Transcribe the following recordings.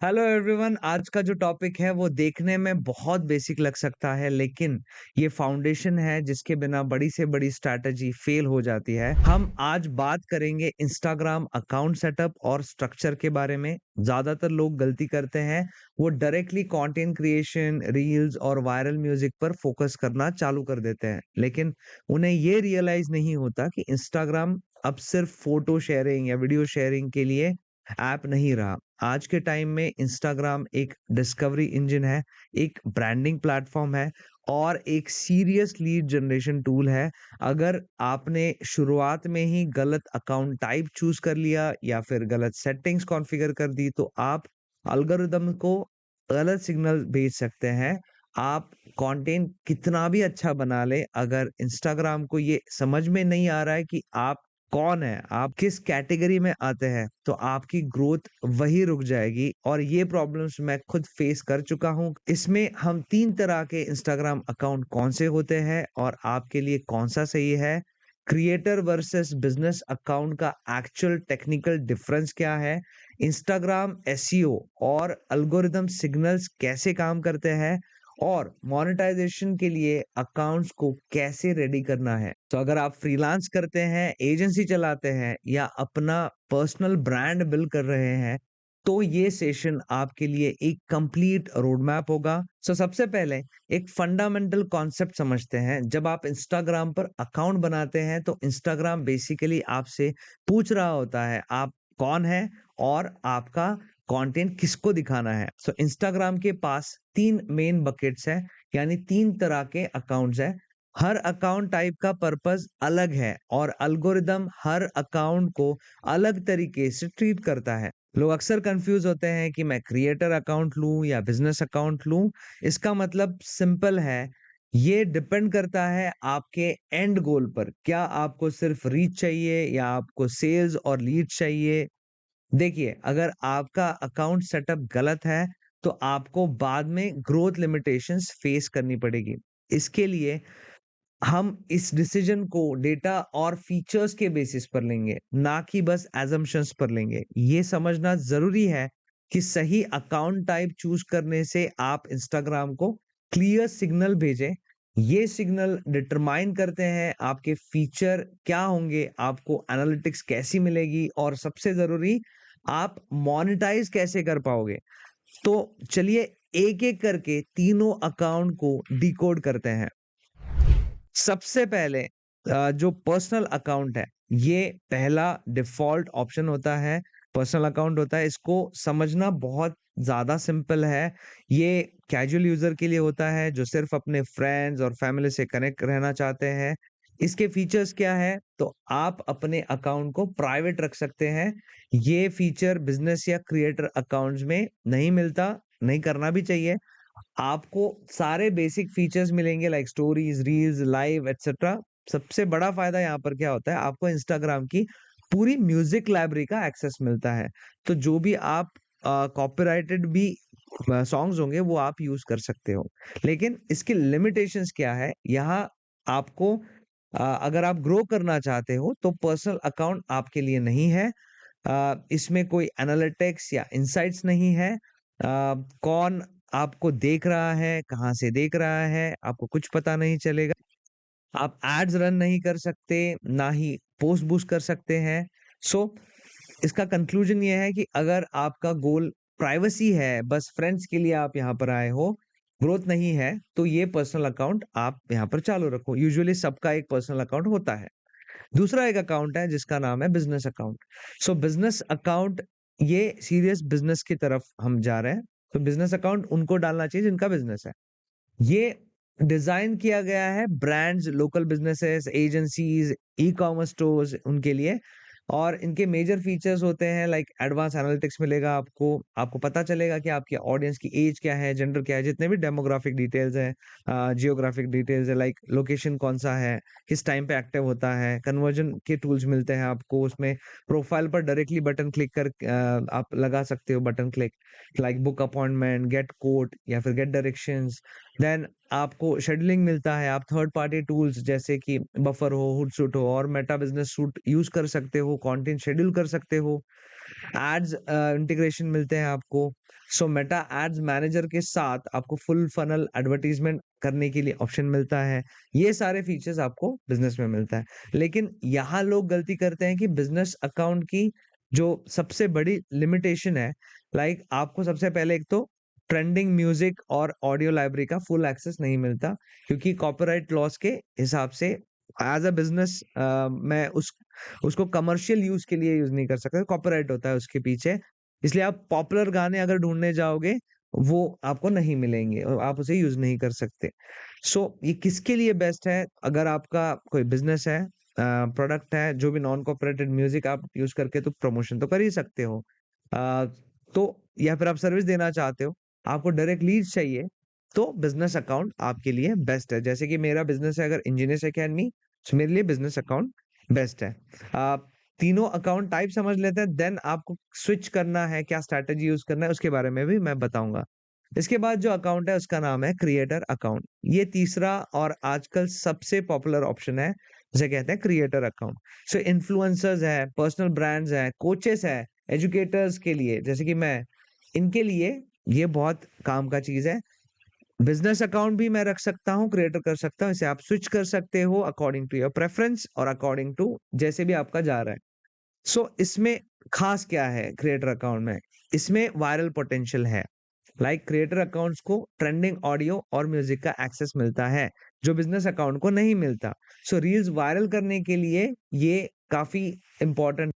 Hello everyone. आज का जो टॉपिक है वो देखने में बहुत बेसिक लग सकता है, लेकिन ये फाउंडेशन है जिसके बिना बड़ी से बड़ी स्ट्रैटेजी फेल हो जाती है। हम आज बात करेंगे इंस्टाग्राम अकाउंट सेटअप और स्ट्रक्चर के बारे में। ज्यादातर लोग गलती करते हैं, वो डायरेक्टली कंटेंट क्रिएशन, रील्स और वायरल म्यूजिक पर फोकस करना चालू कर देते हैं, लेकिन उन्हें ये रियलाइज नहीं होता कि इंस्टाग्राम अब सिर्फ फोटो शेयरिंग या वीडियो शेयरिंग के लिए ऐप नहीं रहा। आज के टाइम में इंस्टाग्राम एक डिस्कवरी इंजन है, एक ब्रांडिंग प्लेटफॉर्म है और एक सीरियस लीड जनरेशन टूल है। अगर आपने शुरुआत में ही गलत अकाउंट टाइप चूज कर लिया या फिर गलत सेटिंग्स कॉन्फ़िगर कर दी, तो आप एल्गोरिदम को गलत सिग्नल भेज सकते हैं। आप कंटेंट कितना भी अच्छा बना लें, अगर इंस्टाग्राम को ये समझ में नहीं आ रहा है कि आप कौन है, आप किस कैटेगरी में आते हैं, तो आपकी ग्रोथ वही रुक जाएगी। और ये प्रॉब्लम्स मैं खुद फेस कर चुका हूँ। इसमें हम 3 तरह के इंस्टाग्राम अकाउंट कौन से होते हैं और आपके लिए कौन-सा सही है, क्रिएटर वर्सेस बिज़नेस अकाउंट का एक्चुअल टेक्निकल डिफरेंस क्या है, इंस्टाग्राम एसईओ और एल्गोरिदम सिग्नल्स कैसे काम करते हैं और मोनेटाइजेशन के लिए अकाउंट्स को कैसे रेडी करना है। तो अगर आप फ्रीलांस करते हैं, एजेंसी चलाते हैं या अपना पर्सनल ब्रांड बिल्ड कर रहे हैं, तो ये सेशन आपके लिए एक कंप्लीट रोड मैप होगा। सो सबसे पहले एक फंडामेंटल कॉन्सेप्ट समझते हैं। जब आप इंस्टाग्राम पर अकाउंट बनाते हैं, तो इंस्टाग्राम बेसिकली आपसे पूछ रहा होता है, आप कौन हैं और आपका कंटेंट किसको दिखाना है। सो इंस्टाग्राम के पास 3 मेन बकेट्स हैं, यानी 3 तरह के अकाउंट्स हैं। हर अकाउंट टाइप का पर्पस अलग है और एल्गोरिदम हर अकाउंट को अलग तरीके से ट्रीट करता है। लोग अक्सर कंफ्यूज होते हैं कि मैं क्रिएटर अकाउंट लूं या बिजनेस अकाउंट लूं। इसका मतलब सिंपल है, ये डिपेंड करता है आपके एंड गोल पर। क्या आपको सिर्फ रीच चाहिए या आपको सेल्स और लीड चाहिए? देखिए, अगर आपका अकाउंट सेटअप गलत है, तो आपको बाद में ग्रोथ लिमिटेशंस फेस करनी पड़ेगी। इसके लिए हम इस डिसीजन को डेटा और फीचर्स के बेसिस पर लेंगे, ना कि बस असम्पशन्स पर लेंगे। ये समझना ज़रूरी है कि सही अकाउंट टाइप चूज़ करने से आप इंस्टाग्राम को क्लियर सिग्नल भेजें। ये सिग्नल डिटरमाइन करते हैं आपके फीचर क्या होंगे, आपको एनालिटिक्स कैसी मिलेगी और सबसे ज़रूरी, आप मोनेटाइज़ कैसे कर पाओगे। तो चलिए एक-एक करके तीनों अकाउंट को डिकोड करते हैं। सबसे पहले जो पर्सनल अकाउंट है, ये पहला डिफ़ॉल्ट ऑप्शन होता है, पर्सनल अकाउंट होता है। इसको समझना बहुत ज़्यादा सिंपल है। ये कैजुअल यूज़र के लिए होता है, जो सिर्फ़ अपने फ्रेंड्स और फैमिली से कनेक्ट रहना चाहते हैं। इसके फीचर्स क्या है? तो आप अपने अकाउंट को प्राइवेट रख सकते हैं। ये फीचर बिज़नेस या क्रिएटर अकाउंट्स में नहीं मिलता, नहीं करना भी चाहिए। आपको सारे बेसिक फीचर्स मिलेंगे like stories, reels, live etcetera. सबसे बड़ा फायदा यहाँ पर क्या होता है, आपको इंस्टाग्राम की पूरी म्यूजिक लाइब्रेरी का एक्सेस मिलता है। तो जो भी आप कॉपीराइटेड भी सॉन्ग्स होंगे वो आप यूज कर सकते हो। लेकिन इसकी लिमिटेशंस क्या है, यहाँ आपको अगर आप ग्रो करना चाहते हो तो पर्सनल अकाउंट आपके लिए नहीं है। इसमें कोई एनालिटिक्स या इनसाइट्स नहीं है। कौन आपको देख रहा है, कहाँ से देख रहा है, आपको कुछ पता नहीं चलेगा। आप एड्स रन नहीं कर सकते, ना ही पोस्ट बूस्ट कर सकते हैं। सो इसका कंक्लूजन ये है कि अगर आपका गोल प्राइवेसी है, बस फ्रेंड्स के लिए आप यहाँ पर आए हो, ग्रोथ नहीं है, तो ये पर्सनल अकाउंट आप यहाँ पर चालू रखो। यूजुअली सबका एक पर्सनल अकाउंट होता है। दूसरा एक अकाउंट है जिसका नाम है बिज़नेस अकाउंट। सो बिज़नेस अकाउंट, ये सीरियस बिज़नेस की तरफ हम जा रहे हैं। तो बिज़नेस अकाउंट उनको डालना चाहिए जिनका बिज़नेस है। ये डिज़ाइन किया गया है brands, local businesses, agencies, e-commerce stores उनके लिए। और इनके मेजर फीचर्स होते हैं लाइक एडवांस एनालिटिक्स मिलेगा आपको। आपको पता चलेगा कि आपके ऑडियंस की एज क्या है, जेंडर क्या है, जितने भी डेमोग्राफिक डिटेल्स हैं, जियोग्राफिक डिटेल्स है लाइक लोकेशन कौन-सा है, किस टाइम पे एक्टिव होता है। कन्वर्जन के टूल्स मिलते हैं आपको उसमें। प्रोफाइल पर डायरेक्टली बटन क्लिक कर आप लगा सकते हो button click, like book appointment, gate code या फिर गेट डायरेक्शंस। देन आपको शेड्यूलिंग मिलता है, आप थर्ड पार्टी टूल्स जैसे कि बफर हो, हुडसुट हो और मेटा बिज़नेस सूट यूज़ कर सकते हो, कंटेंट शेड्यूल कर सकते हो। एड्स इंटीग्रेशन मिलते हैं आपको। सो मेटा एड्स मैनेजर के साथ आपको फुल फनल एडवर्टाइजमेंट करने के लिए ऑप्शन मिलता है। ये सारे फीचर्स आपको बिज़नेस में मिलता है। लेकिन यहाँ लोग गलती करते हैं कि बिज़नेस अकाउंट की जो सबसे बड़ी लिमिटेशन है, लाइक आपको सबसे पहले एक तो ट्रेंडिंग म्यूज़िक और ऑडियो लाइब्रेरी का फुल एक्सेस नहीं मिलता, क्योंकि कॉपीराइट लॉज़ के हिसाब से एज़ अ बिज़नेस मैं उसको कमर्शियल यूज़ के लिए यूज़ नहीं कर सकते, कॉपीराइट होता है उसके पीछे। इसलिए आप पॉपुलर गाने अगर ढूँढने जाओगे, वो आपको नहीं मिलेंगे और आप उसे यूज़ नहीं कर सकते। सो ये किसके लिए बेस्ट है? अगर आपका कोई बिज़नेस है, प्रोडक्ट है, जो भी नॉन कॉपीराइटेड म्यूज़िक आप यूज़ करके तो प्रमोशन तो कर ही सकते हो। तो या फिर आप सर्विस देना चाहते हो, आपको डायरेक्ट लीड्स चाहिए, तो बिज़नेस अकाउंट आपके लिए बेस्ट है। जैसे कि मेरा बिज़नेस है अगर इंजीनियर्स अकेडमी, सो मेरे लिए बिज़नेस अकाउंट बेस्ट है। आप तीनों अकाउंट टाइप समझ लेते हैं, देन आपको स्विच करना है, क्या स्ट्रैटेजी यूज़ करना है, उसके बारे में भी मैं बताऊँगा। इसके बाद जो अकाउंट है उसका नाम है क्रिएटर अकाउंट। ये तीसरा और आजकल सबसे पॉपुलर ऑप्शन है, जिसे कहते हैं क्रिएटर अकाउंट। सो इन्फ्लुएंसर्स हैं, पर्सनल ब्रांड्स हैं, कोचेस हैं, एजुकेटर्स के लिए जैसे कि मैं, इनके लिए ये बहुत काम का चीज़ है। बिज़नेस अकाउंट भी मैं रख सकता हूँ, क्रिएटर कर सकता हूँ, इसे आप स्विच कर सकते हो अकॉर्डिंग टू योर प्रेफरेंस और अकॉर्डिंग टू जैसे भी आपका जा रहा है। सो इसमें खास क्या है क्रिएटर अकाउंट में? इसमें वायरल पोटेंशियल है। लाइक क्रिएटर अकाउंट्स को ट्रेंडिंग ऑडियो और म्यूजिक का एक्सेस मिलता है, जो बिज़नेस अकाउंट को नहीं मिलता। सो रील्स वायरल करने के लिए ये काफ़ी इम्पोर्टेंट।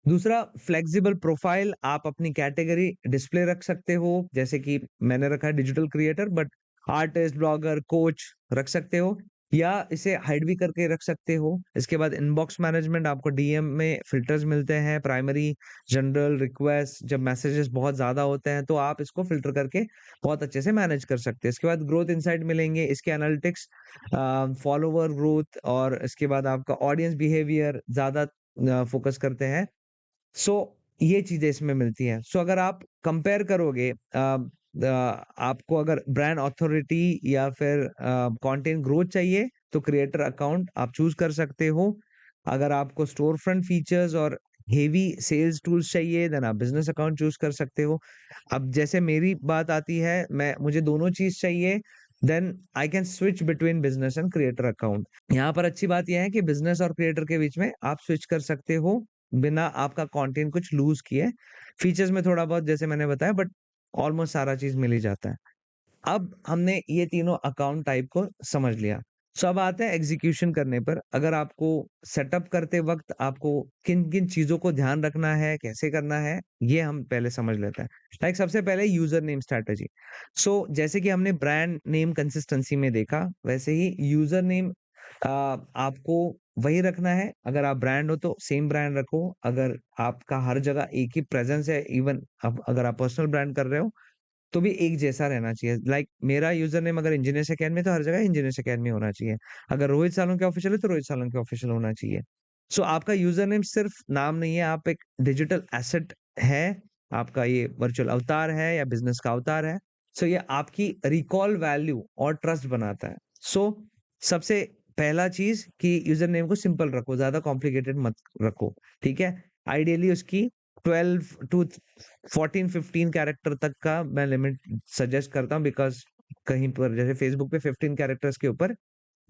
दूसरा, फ्लेक्सिबल प्रोफाइल, आप अपनी कैटेगरी डिस्प्ले रख सकते हो, जैसे कि मैंने रखा है digital creator, but artist, blogger, coach रख सकते हो या इसे हाइड भी करके रख सकते हो। इसके बाद इनबॉक्स मैनेजमेंट, आपको डीएम में फ़िल्टर्स मिलते हैं, प्राइमरी, जनरल, रिक्वेस्ट, जब मैसेजेस बहुत ज़्यादा होते हैं, तो आप इसको फ़िल्टर करके बहुत अच्छे से मैनेज कर सकते हैं। इसके बाद ग्रोथ इनसाइट मिलेंगे, इसके एनालिटिक्स, फॉलोवर ग्रोथ और इसके बाद आपका ऑडियंस बिहेवियर ज़्यादा फ़ोकस करते हैं। सो ये चीज़ें इसमें मिलती हैं। सो अगर आप कंपेयर करोगे, आपको अगर ब्रांड अथॉरिटी या फिर कंटेंट ग्रोथ चाहिए, तो क्रिएटर अकाउंट आप चूज़ कर सकते हो। अगर आपको स्टोर फ्रंट फीचर्स और हेवी सेल्स टूल्स चाहिए, देन आप बिज़नेस अकाउंट चूज़ कर सकते हो। अब जैसे मेरी बात आती है, मैं मुझे दोनों चीज़ चाहिए, then I can switch between business and creator account. यहाँ पर अच्छी बात ये है कि बिज़नेस और क्रिएटर के बीच में आप स्विच कर सकते हो, बिना आपका कंटेंट कुछ लूज़ किए। फीचर्स में थोड़ा बहुत जैसे मैंने बताया, बट ऑलमोस्ट सारा चीज़ मिल ही जाता है। अब हमने ये तीनों अकाउंट टाइप को समझ लिया। सो अब आते हैं एग्ज़ीक्यूशन करने पर। अगर आपको सेटअप करते वक़्त आपको किन-किन चीज़ों को ध्यान रखना है, कैसे करना है, ये हम पहले समझ लेते हैं। लाइक सबसे पहले यूज़र नेम स्ट्रैटेजी। सो जैसे कि हमने ब्रांड नेम कंसिस्टेंसी में देखा, वैसे ही यूज़र नेम आपको वही रखना है। अगर आप ब्रांड हो तो सेम ब्रांड रखो, अगर आपका हर जगह एक ही प्रेज़ेंस है, इवन अब अगर आप पर्सनल ब्रांड कर रहे हो, तो भी एक जैसा रहना चाहिए। लाइक मेरा यूज़र नेम अगर इंजीनियर्स अकेडमी है, तो हर जगह इंजीनियर्स अकेडमी होना चाहिए। अगर रोहित सालुंके ऑफिशियल है, तो रोहित सालुंके ऑफिशियल होना चाहिए। सो आपका यूज़र नेम सिर्फ नाम नहीं है, आप एक डिजिटल एसेट है, आपका ये वर्चुअल अवतार है या बिज़नेस का अवतार है। सो ये आपकी रिकॉल वैल्यू और ट्रस्ट बनाता है। सो सबसे पहला चीज़ कि यूज़र नेम को सिंपल रखो, ज़्यादा कॉम्प्लिकेटेड मत रखो, ठीक है? आइडियली उसकी 12 टू 14-15 कैरेक्टर तक का मैं लिमिट सजेस्ट करता हूँ, बिकॉज़ कहीं पर जैसे फ़ेसबुक पे 15 कैरेक्टर्स के ऊपर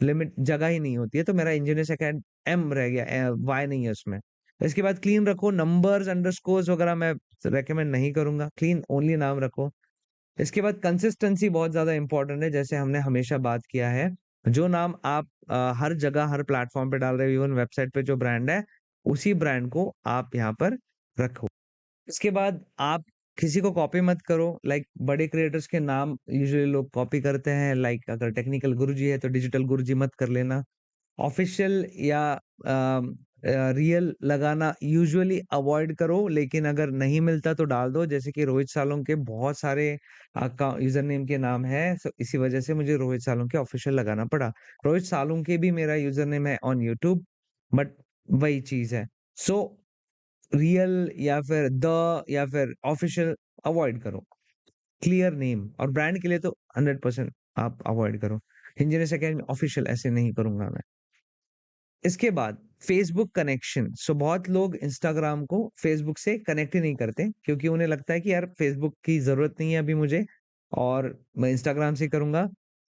लिमिट जगह ही नहीं होती है, तो मेरा इंजीनियर सेकंड एम रह गया, वाई नहीं है उसमें। इसके बाद क्लीन रखो, नंबर्स, अंडरस्कोर्स वगैरह मैं रिकमेंड नहीं करूँगा, क्लीन ओनली नाम रखो। इसके बाद कंसिस्टेंसी बहुत ज़्यादा इम्पोर्टेंट है, जैसे हमने हमेशा बात किया है। जो नाम आप हर जगह, हर प्लेटफ़ॉर्म पे डाल रहे हो, इवन वेबसाइट पे जो ब्रांड है, उसी ब्रांड को आप यहाँ पर रखो। इसके बाद आप किसी को कॉपी मत करो, लाइक बड़े क्रिएटर्स के नाम यूजुअली लोग कॉपी करते हैं, लाइक अगर टेक्निकल गुरुजी है तो डिजिटल गुरुजी मत कर लेना। ऑफ़िशियल या रियल लगाना यूजुअली अवॉइड करो, लेकिन अगर नहीं मिलता तो डाल दो, जैसे कि रोहित सालों के बहुत सारे यूज़र नेम के नाम हैं, सो इसी वजह से मुझे रोहित सालों ऑफ़िशियल लगाना पड़ा। रोहित सालुंके भी मेरा यूज़र नेम है ऑन यूट्यूब, बट वही चीज़ है। सो रियल या फिर द या फिर ऑफिशियल अवॉइड करो। क्लियर नेम और ब्रांड के लिए तो 100% आप अवॉइड करो। इंजीनियर्स अकेडमी ऑफिशियल ऐसे नहीं करूँगा मैं। इसके बाद फेसबुक कनेक्शन। सो बहुत लोग इंस्टाग्राम को फेसबुक से कनेक्ट ही नहीं करते क्योंकि उन्हें लगता है कि यार फेसबुक की ज़रूरत नहीं है अभी मुझे और मैं इंस्टाग्राम से करूँगा।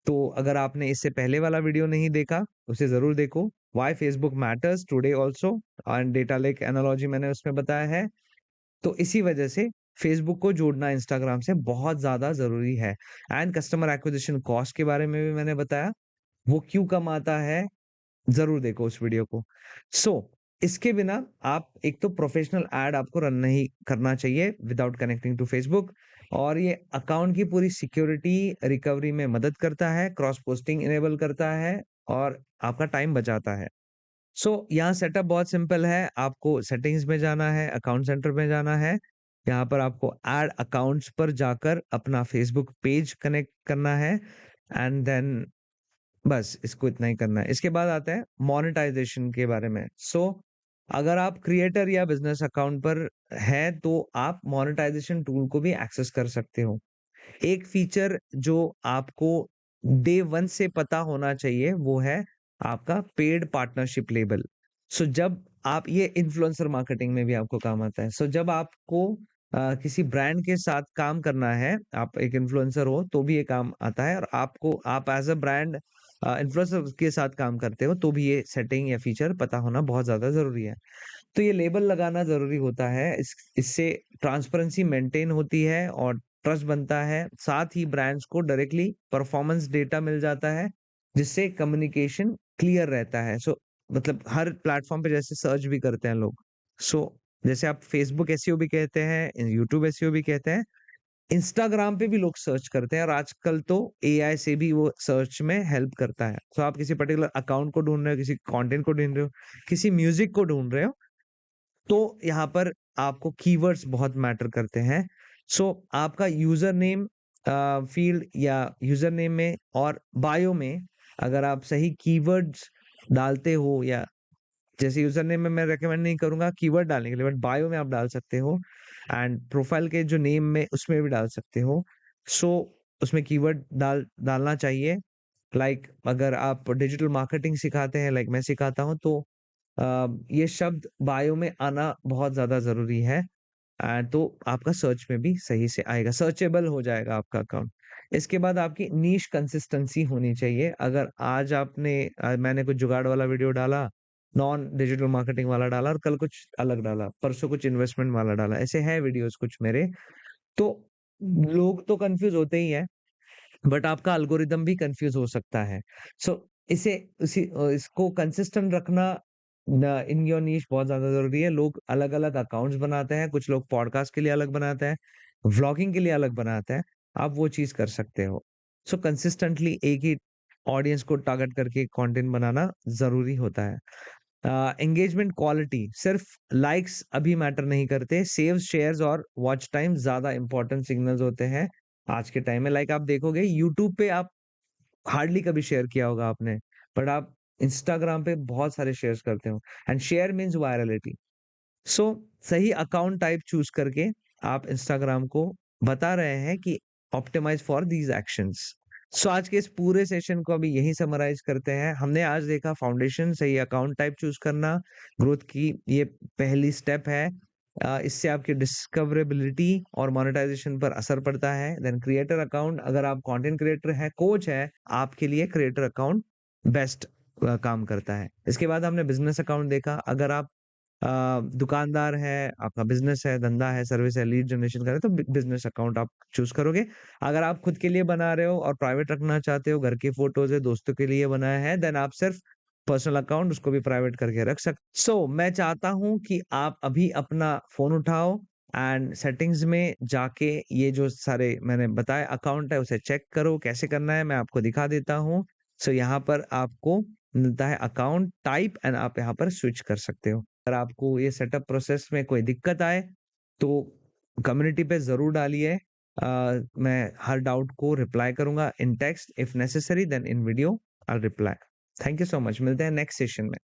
तो अगर आपने इससे पहले वाला वीडियो नहीं देखा, उसे ज़रूर देखो। Why Facebook matters today also and data lake analogy मैंने उसमें बताया है। तो इसी वजह से फेसबुक को जोड़ना इंस्टाग्राम से बहुत ज़्यादा ज़रूरी है। एंड कस्टमर एक्विजिशन कॉस्ट के बारे में भी मैंने बताया, वो क्यों कम आता है, ज़रूर देखो उस वीडियो को। इसके बिना आप एक तो प्रोफेशनल ऐड आपको रन नहीं करना चाहिए विदाउट कनेक्टिंग टू फेसबुक और ये अकाउंट की पूरी सिक्योरिटी रिकवरी में मदद करता है, क्रॉस पोस्टिंग इनेबल करता है और आपका टाइम बचाता है। यहाँ सेटअप बहुत सिंपल है, आपको सेटिंग्स में जाना है, अकाउंट सेंटर में जाना है। यहाँ पर आपको ऐड अकाउंट्स पर जाकर अपना फेसबुक पेज कनेक्ट करना है एंड देन बस इसको इतना ही करना है। इसके बाद आता है मोनेटाइज़ेशन के बारे में। अगर आप क्रिएटर या बिज़नेस अकाउंट पर हैं, तो आप मोनेटाइज़ेशन टूल को भी एक्सेस कर सकते हो। एक फीचर जो आपको डे 1 से पता होना चाहिए, वो है आपका पेड पार्टनरशिप लेबल। जब आप ये इन्फ्लुएंसर मार्केटिंग में भी आपको काम आता है। जब आपको किसी ब्रांड के साथ काम करना है, आप एक इन्फ्लुएंसर हो, तो भी ये काम आता है और आप एज़ अ ब्रांड इन्फ्लुएंसर के साथ काम करते हो, तो भी ये सेटिंग या फीचर पता होना बहुत ज़्यादा ज़रूरी है। तो ये लेबल लगाना ज़रूरी होता है। इससे ट्रांसपेरेंसी मेंटेन होती है और ट्रस्ट बनता है। साथ ही ब्रांड्स को डायरेक्टली परफॉर्मेंस डेटा मिल जाता है, जिससे कम्युनिकेशन क्लियर रहता है। मतलब हर प्लेटफ़ॉर्म पे जैसे सर्च भी करते हैं लोग। सो जैसे आप फेसबुक एसईओ भी कहते हैं, यूट्यूब एसईओ भी कहते हैं, इंस्टाग्राम पे भी लोग सर्च करते हैं और आजकल तो एआई से भी वो सर्च में हेल्प करता है। आप किसी पर्टिकुलर अकाउंट को ढूँढ रहे हो, किसी कंटेंट को ढूँढ रहे हो, किसी म्यूज़िक को ढूँढ रहे हो, तो यहाँ पर आपको कीवर्ड्स बहुत मैटर करते हैं। आपका यूज़र नेम फ़ील्ड या यूज़र नेम में और बायो में अगर आप सही कीवर्ड्स डालते हो या जैसे यूज़र नेम में मैं रिकमेंड नहीं करूँगा कीवर्ड डालने के लिए, बट बायो में आप डाल सकते हो एंड प्रोफ़ाइल के जो नेम में उसमें भी डाल सकते हो। सो उसमें कीवर्ड डालना चाहिए। अगर आप डिजिटल मार्केटिंग सिखाते हैं लाइक मैं सिखाता हूँ तो ये शब्द बायो में आना बहुत ज़्यादा ज़रूरी है। तो आपका सर्च में भी सही से आएगा, सर्चेबल हो जाएगा आपका अकाउंट। इसके बाद आपकी नीश कंसिस्टेंसी होनी चाहिए। अगर आज मैंने कुछ जुगाड़ वाला वीडियो डाला, नॉन डिजिटल मार्केटिंग वाला डाला और कल कुछ अलग डाला, परसों कुछ इन्वेस्टमेंट वाला डाला, ऐसे हैं वीडियोज़ कुछ मेरे, तो लोग तो कन्फ्यूज़ होते ही हैं। बट आपका एल्गोरिदम भी कंफ्यूज हो सकता है। सो इसको कंसिस्टेंट रखना इन योर नीश बहुत ज़्यादा ज़रूरी है। लोग अलग-अलग अकाउंट्स बनाते हैं, कुछ लोग पॉडकास्ट के लिए अलग बनाते हैं, व्लॉगिंग के लिए अलग बनाते हैं, आप वो चीज़ कर सकते हो। कंसिस्टेंटली एक ही ऑडियंस को टारगेट करके कंटेंट बनाना ज़रूरी होता है। एंगेजमेंट क्वालिटी सिर्फ लाइक्स अभी मैटर नहीं करते, सेव्स, शेयर्स और वॉच टाइम ज़्यादा इंपॉर्टेंट सिग्नल्स होते हैं आज के टाइम में। आप देखोगे यूट्यूब पे आप हार्डली कभी शेयर किया होगा आपने, बट आप इंस्टाग्राम पे बहुत सारे शेयर्स करते हो एंड शेयर मीन्स वायरलिटी। सो सही अकाउंट टाइप चूज़ करके आप इंस्टाग्राम को बता रहे हैं कि ऑप्टिमाइज़ फॉर दीज़ एक्शंस। आज के इस पूरे सेशन को अभी यहीं समराइज़ करते हैं। हमने आज देखा फाउंडेशन, सही अकाउंट टाइप चूज़ करना, ग्रोथ की ये पहली स्टेप है। इससे आपकी डिस्कवरेबिलिटी और मोनेटाइज़ेशन पर असर पड़ता है। देन क्रिएटर अकाउंट, अगर आप कंटेंट क्रिएटर हैं, कोच हैं, आपके लिए क्रिएटर अकाउंट बेस्ट काम करता है। इसके बाद हमने बिज़नेस अकाउंट देखा, अगर आप दुकानदार है, आपका बिज़नेस है, धंधा है, सर्विस है, लीड जनरेशन कर रहे हो तो बिज़नेस अकाउंट आप चूज़ करोगे। अगर आप खुद के लिए बना रहे हो और प्राइवेट रखना चाहते हो, घर की फ़ोटोज़ है, दोस्तों के लिए बनाया है, देन आप सिर्फ पर्सनल अकाउंट उसको भी प्राइवेट करके रख सक मैं चाहता हूँ कि आप अभी अपना फ़ोन उठाओ एंड सेटिंग्स में जाके ये जो सारे मैंने बताए अकाउंट है उसे चेक करो, कैसे करना है मैं आपको दिखा देता हूँ। यहाँ पर आपको मिलता है अकाउंट टाइप एंड आप यहाँ पर स्विच कर सकते हो। अगर आपको ये सेटअप प्रोसेस में कोई दिक्कत आए, तो कम्युनिटी पे ज़रूर डालिए। मैं हर डाउट को रिप्लाई करूँगा in text, if necessary then in video I will reply. Thank you so much, मिलते हैं नेक्स्ट सेशन में।